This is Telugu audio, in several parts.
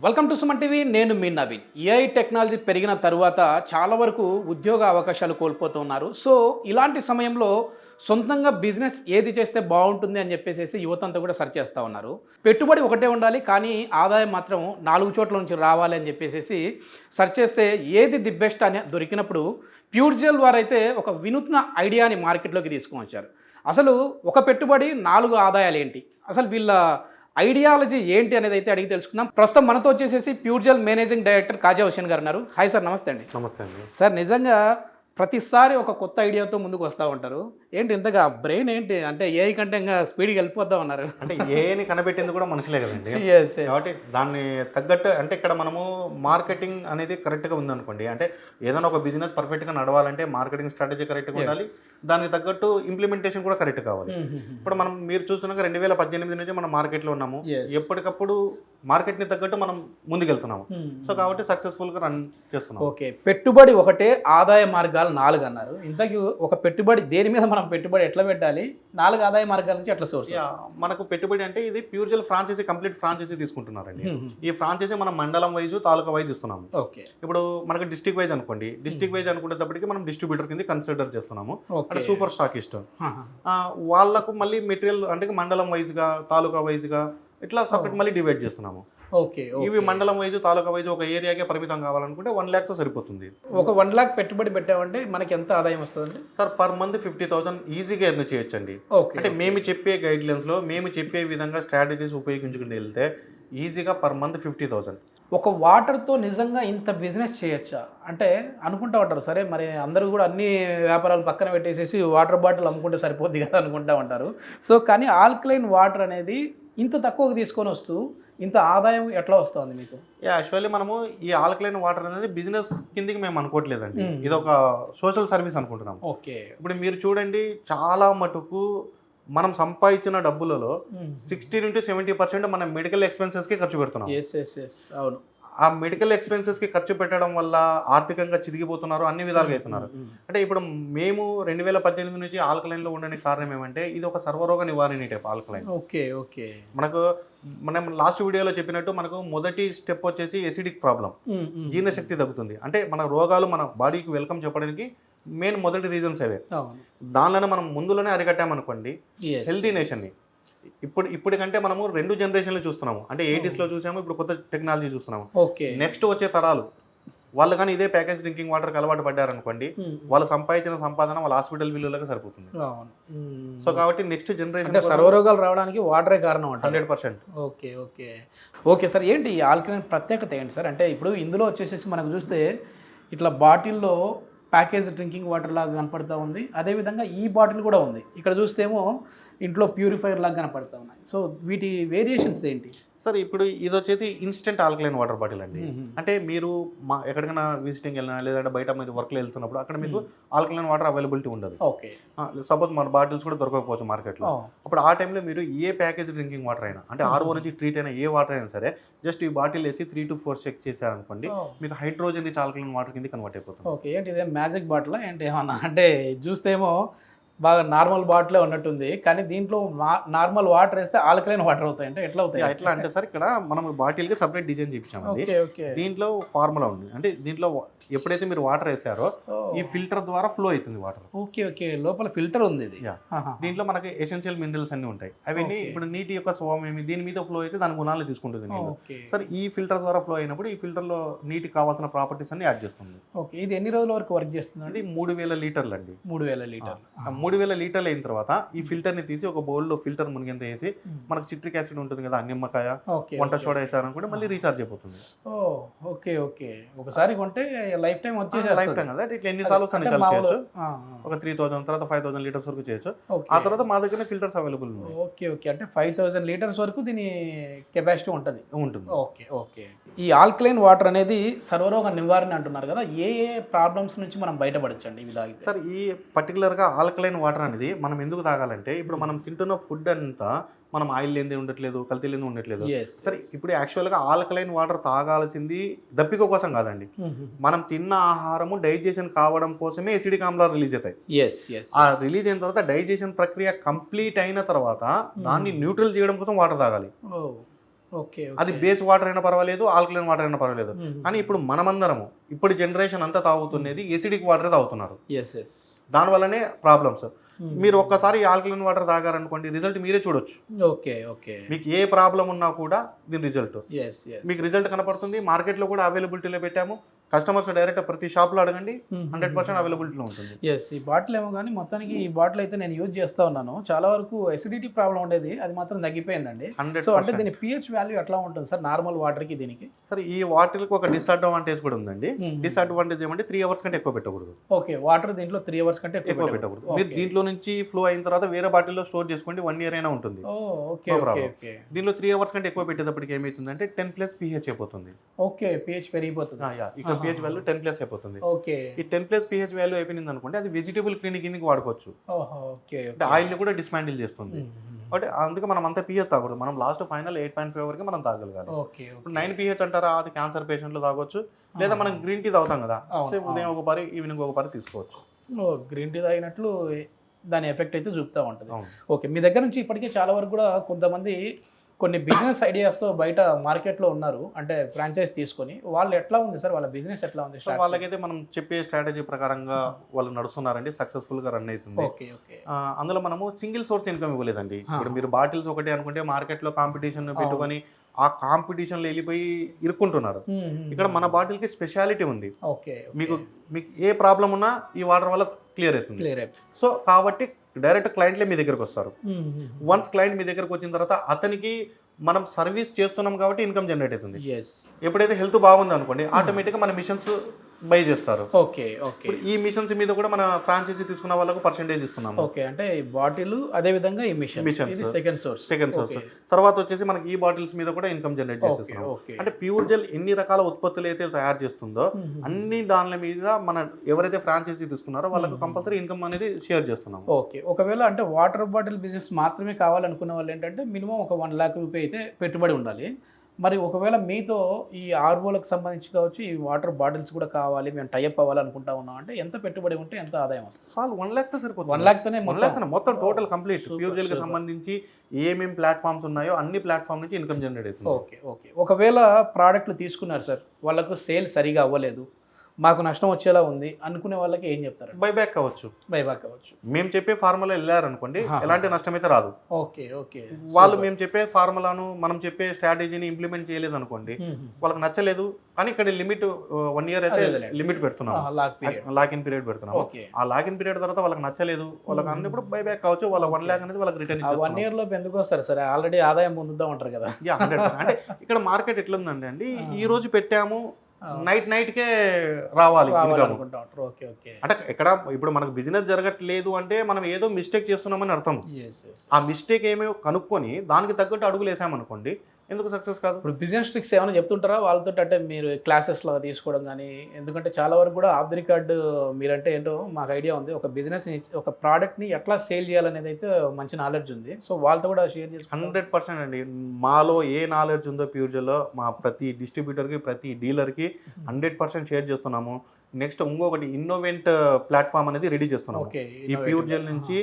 Welcome to Suman TV. నేను మీ నవీన్. ఏఐ టెక్నాలజీ పెరిగిన తరువాత చాలా వరకు ఉద్యోగ అవకాశాలు కోల్పోతున్నారు. సో ఇలాంటి సమయంలో సొంతంగా బిజినెస్ ఏది చేస్తే బాగుంటుంది అని చెప్పేసి యువత అంతా కూడా సెర్చ్ చేస్తూ ఉన్నారు. పెట్టుబడి ఒకటే ఉండాలి, కానీ ఆదాయం మాత్రం 4 చోట్ల నుంచి రావాలి అని చెప్పేసి సెర్చ్ చేస్తే ఏది ది బెస్ట్ అని దొరికినప్పుడు ప్యూర్జెల్ వారైతే ఒక వినూత్న ఐడియాని మార్కెట్లోకి తీసుకొని వచ్చారు. అసలు ఒక పెట్టుబడి 4 ఆదాయాలు ఏంటి, అసలు వీళ్ళ ఐడియాలజీ ఏంటి అనేది అయితే అడిగి తెలుసుకుందాం. ప్రస్తుతం మనతో వచ్చేసేసి ప్యూర్జెల్ మేనేజింగ్ డైరెక్టర్ కాజా హుసేన్ గారు ఉన్నారు. హాయ్ సార్, నమస్తే అండి. నమస్తే అండి. సార్, నిజంగా ప్రతిసారి ఒక కొత్త ఐడియాతో ముందుకు వస్తూ ఉంటారు. ఏంటి ఇంతగా బ్రెయిన్ ఏంటి అంటే ఏఐ కంటే ఇంకా స్పీడ్గా వెళ్ళిపోతా ఉన్నారు? అంటే ఏని కనిపెట్టింది కూడా మనుషులే కదండి. Yes, yes. కాబట్టి దాన్ని తగ్గట్టు అంటే ఇక్కడ మనము మార్కెటింగ్ అనేది కరెక్ట్గా ఉందనుకోండి, అంటే ఏదైనా ఒక బిజినెస్ పర్ఫెక్ట్గా నడవాలంటే మార్కెటింగ్ స్ట్రాటజీ కరెక్ట్గా ఉండాలి, దానికి తగ్గట్టు ఇంప్లిమెంటేషన్ కూడా కరెక్ట్ కావాలి. ఇప్పుడు మనం మీరు చూస్తున్నాక 2018 నుంచి మనం మార్కెట్లో ఉన్నాము. Yes. ఎప్పటికప్పుడు మార్కెట్ని తగ్గట్టు మనం ముందుకెళ్తున్నాము. సో కాబట్టి సక్సెస్ఫుల్గా రన్ చేస్తున్నాం. ఓకే, పెట్టుబడి ఒకటే, ఆదాయ మార్గాలు 4 అన్నారు. ఇంతకీ ఒక పెట్టుబడి దేని మీద మనం పెట్టుబడి ఎట్లా పెట్టాలి, 4 ఆదాయ మార్గాల నుంచి ఎట్లా సోర్స్? మనకు పెట్టుబడి అంటే ఇది ప్యూర్జెల్ ఫ్రాంచైజీ, కంప్లీట్ ఫ్రాంచైజీ తీసుకుంటున్నారండి. ఈ ఫ్రాంచైజీ మనం మండలం వైజ్, తాలూకా వైజ్ ఇస్తున్నాము. ఓకే, ఇప్పుడు మనకు డిస్ట్రిక్ట్ వైజ్ అనుకోండి, డిస్ట్రిక్ట్ వైజ్ అనుకునేటప్పటికి మనం డిస్ట్రిబ్యూటర్ కింద కన్సిడర్ చేస్తున్నాము. అంటే సూపర్ స్టాకిస్ట్ వాళ్ళకు మళ్ళీ మెటీరియల్ అంటే మండలం వైజ్గా, తాలూకా వైజ్గా ఇట్లా సపరేట్ మళ్ళీ డివైడ్ చేస్తున్నాము. ఓకే, ఇవి మండలం వైజ్, తాలూకా వైజ్ ఒక ఏరియాకే పరిమితం కావాలనుకుంటే 1 lakh తో సరిపోతుంది. ఒక 1 lakh పెట్టుబడి పెట్టామంటే మనకి ఎంత ఆదాయం వస్తుందండి? సార్, పర్ మంత్ 50,000 ఈజీగా ఎర్న్ చేయొచ్చండి. ఓకే, అంటే మేము చెప్పే గైడ్లైన్స్ లో మేము చెప్పే విధంగా స్ట్రాటజీస్ ఉపయోగించుకుంటూ వెళ్తే ఈజీగా పర్ మంత్ 50,000. ఒక వాటర్తో నిజంగా ఇంత బిజినెస్ చేయొచ్చా అంటే అనుకుంటా ఉంటారు. సరే, మరి అందరూ కూడా అన్ని వ్యాపారాలు పక్కన పెట్టేసేసి వాటర్ బాటిల్ అమ్ముకుంటే సరిపోద్ది కదా అనుకుంటా ఉంటారు. సో కానీ ఆల్కలైన్ వాటర్ అనేది ఇంత తక్కువకి తీసుకొని వస్తూ ఇంత ఆదాయం ఎట్లా వస్తుంది మీకు? యాక్చువల్లీ మనము ఈ ఆల్కలైన్ వాటర్ అనేది బిజినెస్ కిందికి మేము అనుకోవట్లేదండి, ఇది ఒక సోషల్ సర్వీస్ అనుకుంటున్నాం. ఓకే, ఇప్పుడు మీరు చూడండి, చాలా మటుకు మనం సంపాదించిన డబ్బులలో 60 నుంచి 70% మనం మెడికల్ ఎక్స్పెన్సెస్కి ఖర్చు పెడుతున్నాం. అవును. ఆ మెడికల్ ఎక్స్పెన్సెస్కి ఖర్చు పెట్టడం వల్ల ఆర్థికంగా చిదిగిపోతున్నారు, అన్ని విధాలుగా అవుతున్నారు. అంటే ఇప్పుడు మేము 2018 నుంచి ఆల్కలైన్లో ఉండడానికి కారణం ఏమంటే ఇది ఒక సర్వరోగ నివారణ టైప్ ఆల్కలైన్. Okay, okay. మనం లాస్ట్ వీడియోలో చెప్పినట్టు మనకు మొదటి స్టెప్ వచ్చేసి ఎసిడిక్ ప్రాబ్లం, జీర్ణశక్తి తగ్గుతుంది. అంటే మన రోగాలు మన బాడీకి వెల్కమ్ చెప్పడానికి మెయిన్ మొదటి రీజన్స్ అవే. దానిలోనే మనం ముందులోనే అరికట్టామనుకోండి హెల్తీ నేషన్ని. ఇప్పటికంటే మనము 2 జనరేషన్లు చూస్తున్నాము. అంటే 80s లో చూసాము, ఇప్పుడు కొత్త టెక్నాలజీ చూస్తున్నాము. నెక్స్ట్ వచ్చే తరాలు వాళ్ళు కానీ ఇదే ప్యాకేజ్ డ్రింకింగ్ వాటర్కి అలవాటు పడ్డారనుకోండి, వాళ్ళు సంపాదించిన సంపాదన వాళ్ళ హాస్పిటల్ బిల్లులకు సరిపోతుంది. సో కాబట్టి నెక్స్ట్ జనరేషన్ సర్వరోగాలు రావడానికి వాటరే కారణం 100%. Okay, okay, okay. సార్, ఏంటి ఈ ఆల్కలైన్ ప్రత్యేకత ఏంటి సార్? అంటే ఇప్పుడు ఇందులో వచ్చేసేసి మనకు చూస్తే ఇట్లా బాటిల్లో ప్యాకేజ్ డ్రింకింగ్ వాటర్ లాగా కనపడుతూ ఉంది, అదేవిధంగా ఈ బాటిల్ కూడా ఉంది. ఇక్కడ చూస్తేమో ఇంట్లో ప్యూరిఫైర్ లాగా కనపడుతూ ఉన్నాయి. సో వీటి వేరియేషన్స్ ఏంటి సార్? ఇప్పుడు ఇది వచ్చేది ఇన్స్టెంట్ ఆల్కలైన్ వాటర్ బాటిల్ అండి. అంటే మీరు ఎక్కడికైనా విజిటింగ్ వెళ్ళినా లేదంటే బయట మీరు వర్క్లో వెళ్తున్నప్పుడు అక్కడ మీకు ఆల్కలైన్ వాటర్ అవైలబిలిటీ ఉండదు. ఓకే, సపోజ్ మన బాటిల్స్ కూడా దొరకకపోవచ్చు మార్కెట్లో. అప్పుడు ఆ టైంలో మీరు ఏ ప్యాకేజ్ డ్రింకింగ్ వాటర్ అయినా, అంటే RO నుంచి ట్రీట్ అయినా ఏ వాటర్ అయినా సరే, జస్ట్ ఈ బాటిల్ వేసి 3 to 4 చెక్ చేశారనుకోండి, మీకు హైడ్రోజన్ రిచ్ ఆల్కలైన్ వాటర్ కింద కన్వర్ట్ అయిపోతుంది. ఓకే, ఏంటి ఇదే మ్యాజిక్ బాటిల్ ఏంటి ఏమన్నా? అంటే చూస్తేమో బాగా నార్మల్ బాటిలే ఉన్నట్టుంది, కానీ దీంట్లో నార్మల్ వాటర్ వేస్తే ఆల్కలైన్ వాటర్ అవుతాయి. అంటే ఎట్లా అవుతాయి? ఎట్లా అంటే సార్, ఇక్కడ మనం బాటిల్కి సపరేట్ డిజైన్ చేయించామండి. దీంట్లో ఫార్ములా ఉంది. అంటే దీంట్లో ఎప్పుడైతే మీరు వాటర్ వేసారో ఈ ఫిల్టర్ ద్వారా ఫ్లో అవుతుంది వాటర్. ఓకే, ఓకే, లోపల ఫిల్టర్ ఉంది ఇది. దీంట్లో మనకి ఎసెన్షియల్ మినరల్స్ అన్ని ఉంటాయి. అవన్నీ ఇప్పుడు నీటి యొక్క స్వభావం ఏమి, దీని మీద ఫ్లో అయితే దాని గుణాలు తీసుకుంటుంది నీళ్ళు. సార్, ఈ ఫిల్టర్ ద్వారా ఫ్లో అయినప్పుడు ఈ ఫిల్టర్ లో నీటికి కావాల్సిన ప్రాపర్టీస్ అన్ని యాడ్ చేస్తుంది. ఓకే, ఇది ఎన్ని రోజుల వరకు వర్క్ చేస్తుంది? అది 3,000 లీటర్లు అండి. 3,000 లీటర్లు. 3,000 లీటర్లు అయిన తర్వాత ఈ ఫిల్టర్ ని తీసి ఒక బౌల్ లో ఫిల్టర్ మునిగేంత వేసి మనకు సిట్రిక్ యాసిడ్ ఉంటుంది కదా, నిమ్మకాయ, వంట సోడా వేసారనుకుంటే మళ్ళీ రీఛార్జ్ అయిపోతుంది. Okay, okay. ఒకసారి కొంటే లైఫ్ టైం వచ్చేసి లైఫ్ టైం కదా, ఇట్లా ఎన్నిసార్లు చేయొచ్చు. ఒక 3,000 తర్వాత 5,000 లీటర్స్ వరకు చేయొచ్చు. ఆ తర్వాత మా దగ్గర ఫిల్టర్స్ అవైలబుల్ ఉన్నాయి. Okay, okay. అంటే 5,000 లీటర్స్ వరకు దీని కెపాసిటీ ఉంటుంది. Okay, okay. ఈ ఆల్కలైన్ వాటర్ అనేది సర్వరోగ నివారణ అంటున్నారు కదా, ఏ ప్రాబ్లమ్స్ నుంచి మనం బయటపడచ్చండి ఇవి తాగితే? సార్, ఈ పర్టికులర్గా ఆల్కలైన్ వాటర్ అనేది మనం ఎందుకు తాగాలంటే, ఇప్పుడు మనం తింటున్న ఫుడ్ అంతా మనం ఆయిల్ లేనిదే ఉండట్లేదు, కల్తీ లేనిదే ఉండట్లేదు. సరే, ఇప్పుడు యాక్చువల్గా ఆల్కలైన్ వాటర్ తాగాల్సింది దప్పిక కోసం కాదండి, మనం తిన్న ఆహారము డైజెషన్ కావడం కోసమే ఎసిడిక్ ఆమ్లాలు రిలీజ్ అవుతాయి. ఆ రిలీజ్ అయిన తర్వాత డైజెషన్ ప్రక్రియ కంప్లీట్ అయిన తర్వాత దాన్ని న్యూట్రల్ చేయడం కోసం వాటర్ తాగాలి. ఓకే. అది బేస్ వాటర్ అయినా పర్వాలేదు, ఆల్కలైన్ వాటర్ అయినా పర్వాలేదు. కానీ ఇప్పుడు మనమందరము ఇప్పుడు జనరేషన్ అంతా తాగుతున్నది ఎసిడిక్ వాటర్ తాగుతున్నారు. దానివల్లనే ప్రాబ్లమ్స్. మీరు ఒక్కసారి ఆల్కలైన్ వాటర్ తాగారనుకోండి, రిజల్ట్ మీరే చూడొచ్చు. మీకు ఏ ప్రాబ్లం ఉన్నా కూడా దీని రిజల్ట్ మీకు రిజల్ట్ కనపడుతుంది. మార్కెట్లో కూడా అవైలబిలిటీలో పెట్టాము. కస్టమర్స్ డైరెక్ట్ ప్రతి షాప్లో అడగండి, 100% అవైలబిలిటీలో ఉంటుంది. ఈ బాటిల్ ఏమో కానీ మొత్తానికి ఈ బాటిల్ అయితే నేను యూజ్ చేస్తా ఉన్నాను. చాలా వరకు ఎసిడిటీ ప్రాబ్లం ఉండేది, అది మాత్రం తగ్గిపోయిందండి. సో అంటే దీని pH వాల్యూ ఎట్లా ఉంటుంది సార్ నార్మల్ వాటర్కి దీనికి? సరే, ఈ వాటర్కి ఒక డిసడ్వాంటేజ్ కూడా ఉందండి. డిసడ్వాంటేజ్ ఏమంటే 3 hours కంటే ఎక్కువ పెట్టకూడదు. ఓకే, వాటర్ దీంట్లో 3 hours కంటే ఎక్కువ పెట్టకూడదు. మీరు దీంట్లో నుంచి ఫ్లో అయిన తర్వాత వేరే బాటిల్లో స్టోర్ చేసుకోండి, 1 year అయినా ఉంటుంది. దీనిలో 3 hours కంటే ఎక్కువ పెట్టేటప్పటికి ఏమవుతుందంటే 10+ pH అయిపోతుంది. ఓకే, pH పెరిగిపోతుంది. ఇక్కడ pH వాల్యూ 10+ అయిపోతుంది. ఈ 10+ pH వాల్యూ అయిపోయింది అనుకోండి, అది వెజిటబుల్ క్లీనింగ్ కిందకి వాడుకోవచ్చు. అంటే ఆయిల్ ని కూడా డిస్మాండిల్ చేస్తుంది. అంటే అందుకే మనం అంత pH తాగకూడదు. మనం లాస్ట్ ఫైనల్ 8.5 వరకు మనం తాగలగాలి. ఇప్పుడు 9 pH అంటారా, అది క్యాన్సర్ పేషెంట్లు తాగొచ్చు. లేదా మనం గ్రీన్ టీ తాగుతాం కదా, ఉదయం ఒక పరి ఈవినింగ్ ఒక పరి తీసుకోవచ్చు. గ్రీన్ టీ తాగినట్లు దాని ఎఫెక్ట్ అయితే చూపుతూ ఉంటుంది. ఓకే, మీ దగ్గర నుంచి ఇప్పటికే చాలా వరకు కూడా కొంతమంది కొన్ని బిజినెస్ ఐడియాస్తో బయట మార్కెట్లో ఉన్నారు, అంటే ఫ్రాంచైజ్ తీసుకొని. వాళ్ళు ఎట్లా ఉంది సార్, వాళ్ళ బిజినెస్ ఎట్లా ఉంది? వాళ్ళకైతే మనం చెప్పే స్ట్రాటజీ ప్రకారంగా వాళ్ళు నడుస్తున్నారండి, సక్సెస్ఫుల్గా రన్ అవుతుంది. అందులో మనము సింగిల్ సోర్స్ ఇన్కమ్ ఇవ్వలేదండి. ఇప్పుడు మీరు బాటిల్స్ ఒకటి అనుకుంటే మార్కెట్లో కాంపిటీషన్ పెట్టుకొని ఆ కాంపిటీషన్లో వెళ్ళిపోయి ఇరుక్కుంటున్నారు. ఇక్కడ మన బాటిల్కి స్పెషాలిటీ ఉంది. మీకు ఏ ప్రాబ్లం ఉన్నా ఈ వాటర్ వల్ల క్లియర్ అవుతుంది. సో కాబట్టి డైరెక్ట్ క్లయింట్లే మీ దగ్గరకు వస్తారు. వన్స్ క్లయింట్ మీ దగ్గరకు వచ్చిన తర్వాత అతనికి మనం సర్వీస్ చేస్తున్నాం కాబట్టి ఇన్కమ్ జనరేట్ అవుతుంది. ఎప్పుడైతే హెల్త్ బాగుంది అనుకోండి, ఆటోమేటిక్గా మన మిషన్స్ బై చేస్తారు. ఈ మిషన్స్ మీద కూడా మన ఫ్రాంచైజీ తీసుకున్న వాళ్ళకు పర్సెంటేజ్ ఇస్తున్నాము. అంటే ఈ బాటిల్ అదే విధంగా ఈ మిషన్స్ సెకండ్ సోర్స్. తర్వాత వచ్చేసి మనకి ఈ బాటిల్స్ మీద కూడా ఇన్కమ్ జనరేట్ చేస్తున్నాం. అంటే ప్యూర్ జెల్ ఎన్ని రకాల ఉత్పత్తులు అయితే తయారు చేస్తుందో అన్ని దానిల మీద మన ఎవరైతే ఫ్రాంచైజీ తీసుకున్నారో వాళ్ళకు కంపల్సరీ ఇన్కమ్ అనేది షేర్ చేస్తున్నాం. ఒకవేళ అంటే వాటర్ బాటిల్ బిజినెస్ మాత్రమే కావాలనుకున్న వాళ్ళు ఏంటంటే మినిమం ఒక 1 lakh రూపాయ అయితే పెట్టుబడి ఉండాలి. మరి ఒకవేళ మీతో ఈ ఆర్ఓలకు సంబంధించి కావచ్చు, ఈ వాటర్ బాటిల్స్ కూడా కావాలి, మేము టైఅప్ అవ్వాలనుకుంటా ఉన్నాం అంటే ఎంత పెట్టుబడి ఉంటే ఎంత ఆదాయం వస్తుంది? 1 lakh తో సరిపోతుంది. 1 lakh తోనే మొత్తం టోటల్ కంప్లీట్ ప్యూర్ జెల్ కి సంబంధించి ఏమేమి ప్లాట్ఫామ్స్ ఉన్నాయో అన్ని ప్లాట్ఫామ్ నుంచి ఇన్కమ్ జనరేట్ అవుతుంది. ఒకవేళ ప్రోడక్ట్లు తీసుకున్నారు సార్, వాళ్ళకు సేల్ సరిగా అవ్వలేదు, మాకు నష్టం వచ్చేలా ఉంది అనుకునే వాళ్ళకి ఏం చెప్తారు? బైబ్యాక్ కావచ్చు. మేము చెప్పే ఫార్ములా వెళ్ళారనుకోండి, ఎలాంటి నష్టం అయితే రాదు. వాళ్ళు మేము చెప్పే ఫార్ములాను మనం చెప్పే స్ట్రాటజీని ఇంప్లిమెంట్ చేయలేదు అనుకోండి, వాళ్ళకి నచ్చలేదు. కానీ ఇక్కడ లిమిట్ 1 year అయితే లిమిట్ పెడుతున్నాం, లాక్ ఇన్ పీరియడ్ పెడుతున్నాం. ఆ లాక్ ఇన్ పీరియడ్ తర్వాత వాళ్ళకి నచ్చలేదు, వాళ్ళకి అన్నప్పుడు బైబ్యాక్ కావచ్చు. వాళ్ళ 1 lakh అనేది వాళ్ళకి రిటర్న్ 1 year లోపు ఎందుకు వస్తారు సార్, ఆల్రెడీ ఆదాయం పొందుతూ ఉంటారు కదా. 100%. అంటే ఇక్కడ మార్కెట్ ఎట్లుందండి అండి, ఈ రోజు పెట్టాము నైట్కే రావాలి. అంటే ఇక్కడ ఇప్పుడు మనకు బిజినెస్ జరగట్లేదు అంటే మనం ఏదో మిస్టేక్ చేస్తున్నామని అర్థం. ఆ మిస్టేక్ ఏమో కనుక్కొని దానికి తగ్గట్టు అడుగులు వేసామనుకోండి, ఎందుకు సక్సెస్ కాదు? ఇప్పుడు బిజినెస్ ట్రిక్స్ ఏమైనా చెప్తుంటారా వాళ్ళతో, అంటే మీరు క్లాసెస్ లాగా తీసుకోవడం కానీ? ఎందుకంటే చాలా వరకు కూడా ఆఫ్ ది రికార్డ్ మీరంటే ఏంటో మాకు ఐడియా ఉంది, ఒక బిజినెస్ ఒక ప్రోడక్ట్ని ఎట్లా సేల్ చేయాలనేది అయితే మంచి నాలెడ్జ్ ఉంది. సో వాళ్ళతో కూడా షేర్ చేసి 100% అండి. మాలో ఏ నాలెడ్జ్ ఉందో ప్యూర్ జెల్లో మా ప్రతి డిస్ట్రిబ్యూటర్కి ప్రతి డీలర్కి 100% షేర్ చేస్తున్నాము. నెక్స్ట్ ఇంకొకటి ఇన్నోవెంట్ ప్లాట్ఫామ్ అనేది రెడీ చేస్తున్నాము. ఈ ప్యూర్ జెల్ నుంచి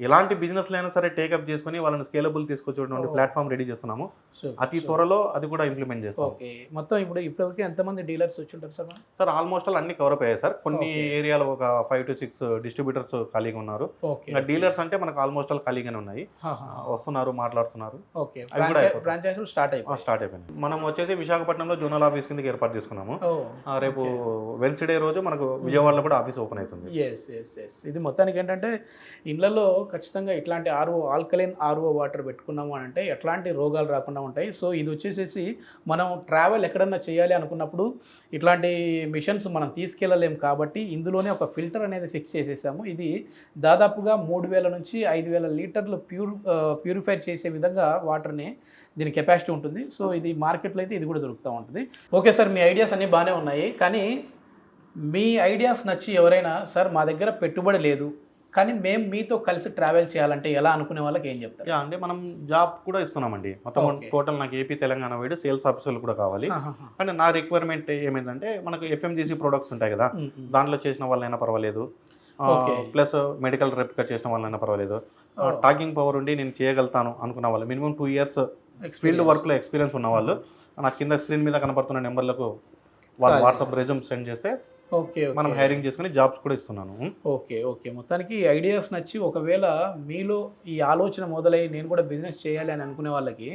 ఎలాంటి బిజినెస్ అయినా సరే టేకప్ చేసుకుని వాళ్ళని స్కేలబుల్ తీసుకొచ్చేటువంటి ప్లాట్ఫామ్ రెడీ చేస్తున్నాము. అతి త్వరలో అది కూడా ఇంప్లిమెంట్ చేస్తాం. మొత్తం ఇప్పటివరకు ఎంతమంది డీలర్స్ వచ్చి ఉంటారు సార్? సార్ ఆల్మోస్ట్ అన్ని కవర్ అప్ అయ్యాయి సార్. కొన్ని ఏరియాలో ఒక 5 to 6 డిస్ట్రిబ్యూటర్స్ ఖాళీగా ఉన్నారు. ఇంకా డీలర్స్ అంటే మనకు ఆల్మోస్ట్ ఖాళీగానే ఉన్నాయి, వస్తున్నారు, మాట్లాడుతున్నారు. స్టార్ట్ అయిపోయింది. మనం వచ్చేసి విశాఖపట్నంలో జోనల్ ఆఫీస్ కిందకి ఏర్పాటు చేసుకున్నాము. రేపు వెన్స్డే రోజు మనకు విజయవాడలో కూడా ఆఫీస్ ఓపెన్ అవుతుంది. ఇది మొత్తానికి ఏంటంటే ఇళ్లలో ఖచ్చితంగా ఇట్లాంటి ఆల్కలైన్ ఆర్ఓ వాటర్ పెట్టుకున్నాము అని అంటే ఎట్లాంటి రోగాలు రాకుండా ఉంటాయి. సో ఇది వచ్చేసేసి మనం ట్రావెల్ ఎక్కడన్నా చేయాలి అనుకున్నప్పుడు ఇట్లాంటి మిషన్స్ మనం తీసుకెళ్ళలేము కాబట్టి ఇందులోనే ఒక ఫిల్టర్ అనేది ఫిక్స్ చేసేసాము. ఇది దాదాపుగా 3000 నుంచి 5000 లీటర్లు ప్యూరిఫై చేసే విధంగా వాటర్ని దీని కెపాసిటీ ఉంటుంది. సో ఇది మార్కెట్లో అయితే ఇది కూడా దొరుకుతూ ఉంటుంది. ఓకే సార్, మీ ఐడియాస్ అన్నీ బాగానే ఉన్నాయి, కానీ మీ ఐడియాస్ నచ్చి ఎవరైనా సార్ మా దగ్గర పెట్టుబడి లేదు కానీ మేము మీతో కలిసి ట్రావెల్ చేయాలంటే ఎలా అనుకునే వాళ్ళకి ఏం చెప్తారు? అంటే మనం జాబ్ కూడా ఇస్తున్నామండి. మొత్తం టోటల్ నాకు ఏపీ తెలంగాణ వైడ్ సేల్స్ ఆఫీసర్లు కూడా కావాలి. అంటే నా రిక్వైర్మెంట్ ఏమైందంటే మనకు ఎఫ్ఎంజీసీ ప్రొడక్ట్స్ ఉంటాయి కదా, దాంట్లో చేసిన వాళ్ళైనా పర్వాలేదు, ప్లస్ మెడికల్ రెప్గా చేసిన వాళ్ళైనా పర్వాలేదు, టాకింగ్ పవర్ ఉండి నేను చేయగలుగుతాను అనుకున్న వాళ్ళు, మినిమం 2 years ఫీల్డ్ వర్క్లో ఎక్స్పీరియన్స్ ఉన్న వాళ్ళు నా కింద స్క్రీన్ మీద కనపడుతున్న నెంబర్లకు వాళ్ళు వాట్సాప్ రెజ్యూమ్ సెండ్ చేస్తే ఓకే మనం హైరింగ్ చేసుకుని జాబ్స్ కూడా ఇస్తున్నాను. ఓకే ఓకే మొత్తానికి ఐడియాస్ నచ్చి ఒకవేళ మీలో ఈ ఆలోచన మొదలై నేను కూడా బిజినెస్ చేయాలి అని అనుకునే వాళ్ళకి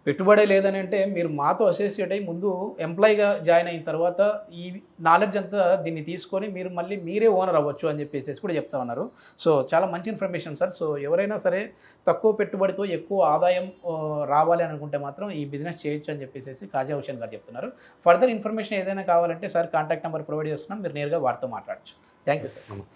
పెట్టుబడే లేదని అంటే మీరు మాతో అసోసియేట్ అయ్యి ముందు ఎంప్లాయీగా జాయిన్ అయిన తర్వాత ఈ నాలెడ్జ్ అంతా దీన్ని తీసుకొని మీరు మళ్ళీ మీరే ఓనర్ అవ్వచ్చు అని చెప్పేసి కూడా చెప్తా ఉన్నారు. సో చాలా మంచి ఇన్ఫర్మేషన్ సార్. సో ఎవరైనా సరే తక్కువ పెట్టుబడితో ఎక్కువ ఆదాయం రావాలి అని అనుకుంటే మాత్రం ఈ బిజినెస్ చేయొచ్చు అని చెప్పేసి కాజా హుసేన్ గారు చెప్తున్నారు. ఫర్దర్ ఇన్ఫర్మేషన్ ఏదైనా కావాలంటే సార్ కాంటాక్ట్ నెంబర్ ప్రొవైడ్ చేస్తున్నాం, మీరు నేరుగా వారితో మాట్లాడచ్చు. Thank you sir.